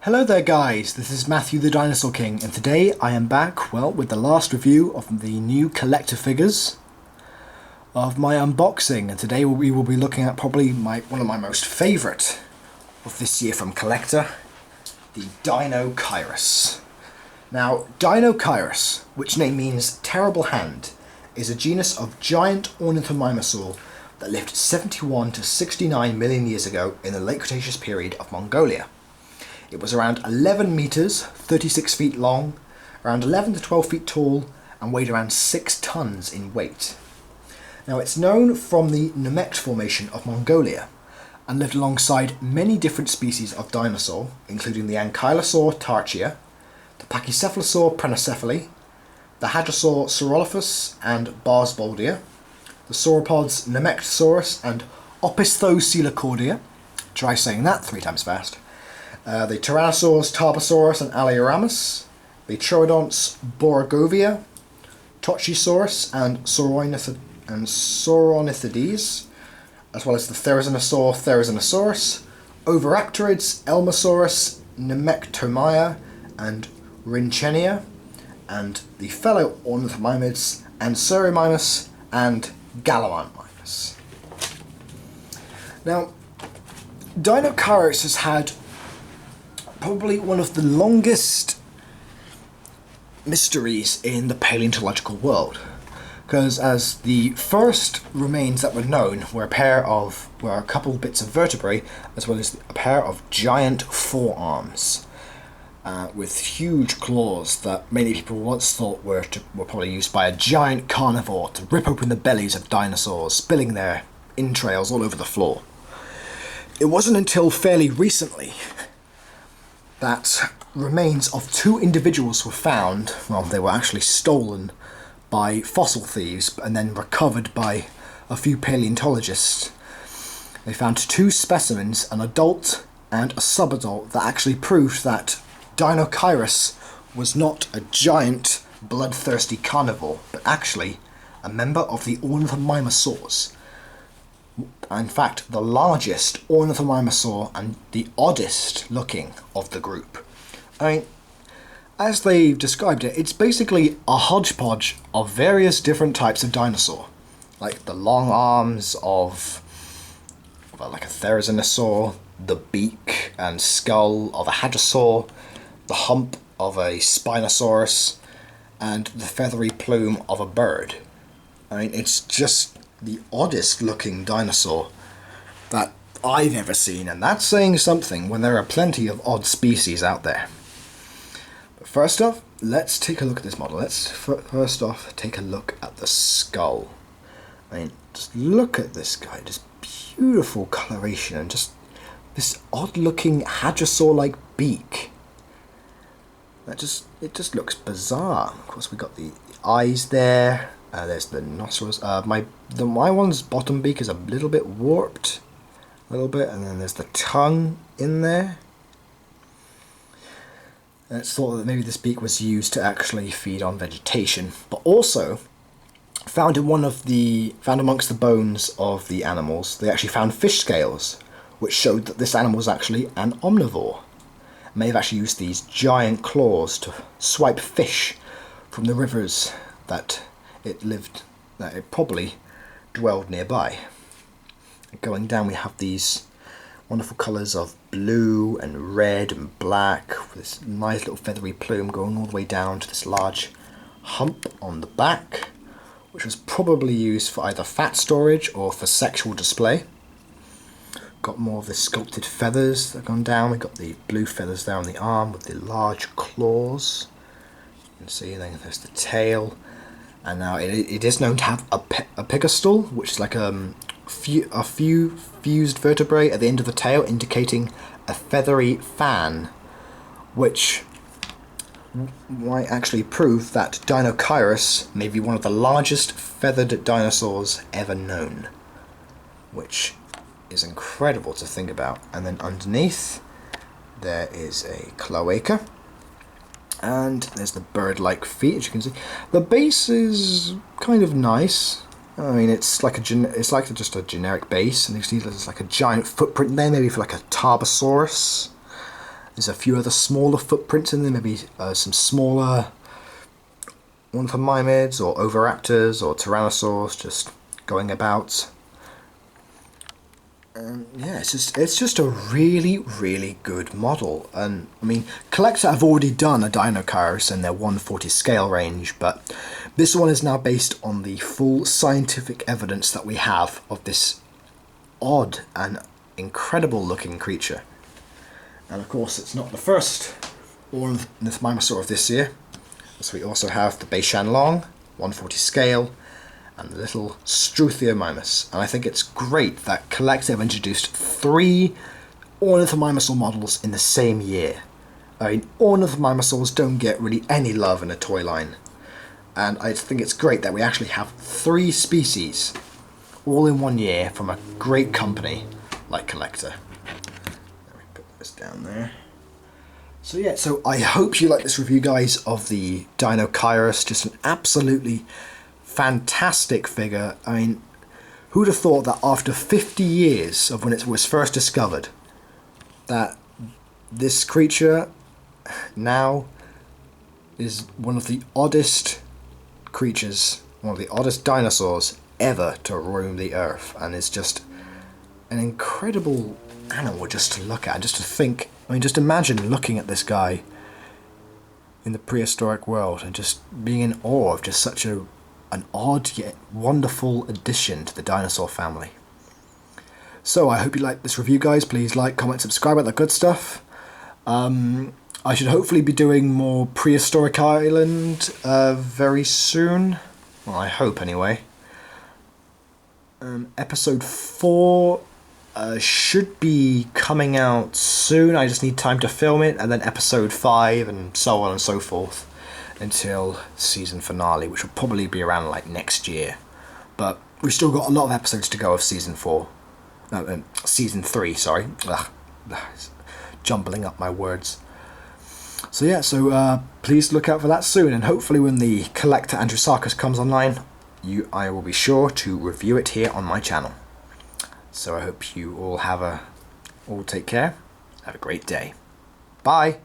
Hello there guys, this is Matthew the Dinosaur King, and today I am back, with the last review of the new CollectA figures of my unboxing, and today we will be looking at probably one of my most favourite of this year from CollectA, the Deinocheirus. Now, Deinocheirus, which name means terrible hand, is a genus of giant ornithomimosaur that lived 71 to 69 million years ago in the late Cretaceous period of Mongolia. It was around 11 meters, 36 feet long, around 11 to 12 feet tall, and weighed around 6 tons in weight. Now, it's known from the Deinocheirus Formation of Mongolia and lived alongside many different species of dinosaur, including the Ankylosaur tarchia, the Pachycephalosaur prenocephaly, the Hadrosaur Saurolophus and Barsboldia, the sauropods Deinocheirus and Opisthocoelocordia. Try saying that 3 times fast. The Tyrannosaurs Tarbosaurus and Alioramus, the Troodonts Borogovia, Tochisaurus and Sauronithides, as well as the Therizinosaur Therizinosaurus, Oviraptorids Elmosaurus, Nemectomia and Rhynchenia, and the fellow ornithomimids Anserimimus and Gallimimus. Now, Deinocheirus has had probably one of the longest mysteries in the paleontological world, because as the first remains that were known were a couple bits of vertebrae, as well as a pair of giant forearms with huge claws that many people once thought were probably used by a giant carnivore to rip open the bellies of dinosaurs, spilling their entrails all over the floor. It wasn't until fairly recently that remains of 2 individuals were found. Well, they were actually stolen by fossil thieves and then recovered by a few paleontologists. They found 2 specimens, an adult and a subadult, that actually proved that Deinocheirus was not a giant bloodthirsty carnivore, but actually a member of the ornithomimosaurs. In fact, the largest ornithomimosaur and the oddest looking of the group. I mean, as they've described it, it's basically a hodgepodge of various different types of dinosaur. Like the long arms of like a therizinosaur, the beak and skull of a hadrosaur, the hump of a Spinosaurus, and the feathery plume of a bird. I mean, it's just the oddest looking dinosaur that I've ever seen, and that's saying something when there are plenty of odd species out there. But first off, let's take a look at this model. Let's first off take a look at the skull. I mean, just look at this guy, just beautiful coloration and just this odd looking hadrosaur-like beak. It just looks bizarre. Of course, we got the eyes there. There's the nostrils. My one's bottom beak is a little bit warped, and then there's the tongue in there. And it's thought that maybe this beak was used to actually feed on vegetation, but also found amongst the bones of the animals, they actually found fish scales, which showed that this animal was actually an omnivore. It may have actually used these giant claws to swipe fish from the rivers that it probably dwelled nearby. Going down, we have these wonderful colours of blue and red and black, with this nice little feathery plume going all the way down to this large hump on the back, which was probably used for either fat storage or for sexual display. Got more of the sculpted feathers that have gone down. We've got the blue feathers there on the arm with the large claws. You can see then there's the tail. And now it is known to have a pegastole, which is like a few fused vertebrae at the end of the tail, indicating a feathery fan, which might actually prove that Deinocheirus may be one of the largest feathered dinosaurs ever known, which is incredible to think about. And then underneath there is a cloaca. And there's the bird-like feet, as you can see. The base is kind of nice. I mean, it's like just a generic base, and you can see there's like a giant footprint there, maybe for like a Tarbosaurus. There's a few other smaller footprints in there, maybe some smaller ornithomimids or oviraptors or tyrannosaurs just going about. And yeah, it's just a really, really good model. And I mean, CollectA have already done a Deinocheirus in their 140 scale range, but this one is now based on the full scientific evidence that we have of this odd and incredible looking creature. And of course, it's not the first ornithomimosaur of this year. So we also have the Beishan Long, 140 scale, and the little Struthiomimus. And I think it's great that CollectA have introduced 3 ornithomimosaur models in the same year. I mean, ornithomimosaurs don't get really any love in a toy line. And I think it's great that we actually have 3 species all in one year from a great company like CollectA. Let me put this down there. So yeah, so I hope you like this review, guys, of the Deinocheirus. Just an absolutely fantastic figure. I mean, who'd have thought that after 50 years of when it was first discovered, that this creature now is one of the oddest creatures, one of the oddest dinosaurs ever to roam the earth, and is just an incredible animal just to look at, just to think. I mean, just imagine looking at this guy in the prehistoric world and just being in awe of just such an odd yet wonderful addition to the dinosaur family. So I hope you like this review, guys. Please like, comment, subscribe, all that good stuff. I should hopefully be doing more Prehistoric Island very soon. Well, I hope anyway. Episode 4 should be coming out soon. I just need time to film it, and then episode 5 and so on and so forth until season finale, which will probably be around like next year. But we've still got a lot of episodes to go of season 4. No, season 3, sorry. Jumbling up my words. So yeah, so please look out for that soon, and hopefully when the CollectA Andrewsarchus comes online, I will be sure to review it here on my channel. So I hope you all all take care. Have a great day. Bye.